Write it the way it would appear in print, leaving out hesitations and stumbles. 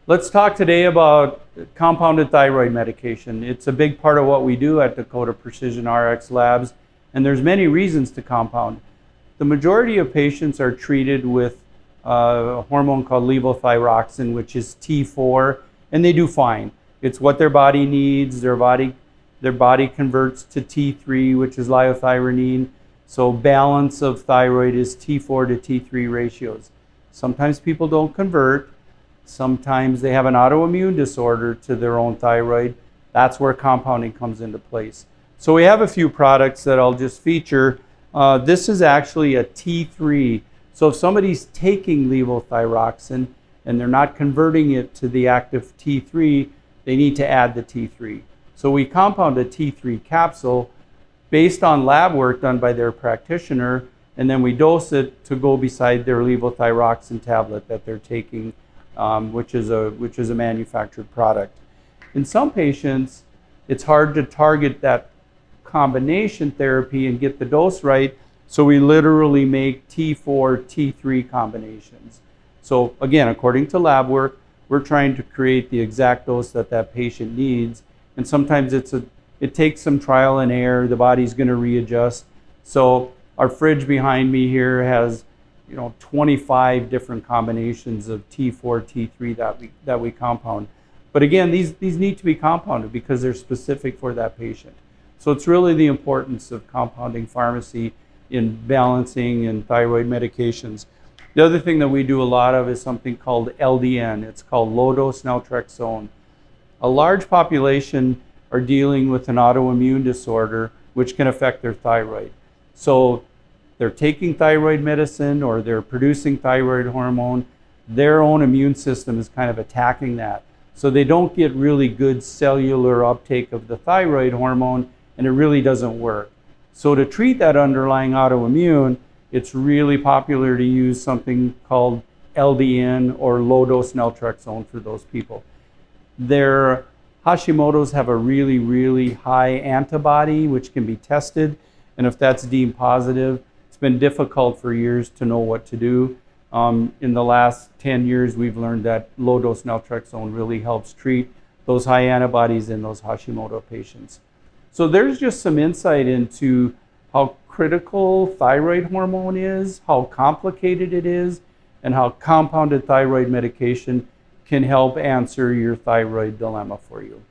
Let's talk today about compounded thyroid medication. It's a big part of what we do at Dakota PrecisionRx Labs, and there's many reasons to compound. The majority of patients are treated with a hormone called Levothyroxine, which is T4, and they do fine. It's what their body needs. Their body converts to T3, which is Liothyronine. So balance of thyroid is T4 to T3 ratios. Sometimes people don't convert. Sometimes they have an autoimmune disorder to their own thyroid. That's where compounding comes into place. So we have a few products that I'll just feature. This is actually a T3. So if somebody's taking levothyroxine and they're not converting it to the active T3, they need to add the T3. So we compound a T3 capsule based on lab work done by their practitioner, and then we dose it to go beside their levothyroxine tablet that they're taking, which is a manufactured product. In some patients, it's hard to target that combination therapy and get the dose right, so we literally make T4, T3 combinations. So again, according to lab work, we're trying to create the exact dose that that patient needs, and sometimes it takes some trial and error. The body's going to readjust. So our fridge behind me here has 25 different combinations of T4, T3 that we compound. But again, these need to be compounded because they're specific for that patient. So it's really the importance of compounding pharmacy in balancing and thyroid medications. The other thing that we do a lot of is something called LDN. It's called low-dose naltrexone. A large population are dealing with an autoimmune disorder which can affect their thyroid. So they're taking thyroid medicine or they're producing thyroid hormone. Their own immune system is kind of attacking that. So they don't get really good cellular uptake of the thyroid hormone, and it really doesn't work. So to treat that underlying autoimmune, it's really popular to use something called LDN or low-dose naltrexone for those people. Their Hashimoto's have a really, really high antibody, which can be tested, and if that's deemed positive, it's been difficult for years to know what to do. In the last 10 years, we've learned that low-dose naltrexone really helps treat those high antibodies in those Hashimoto patients. So there's just some insight into how critical thyroid hormone is, how complicated it is, and how compounded thyroid medication can help answer your thyroid dilemma for you.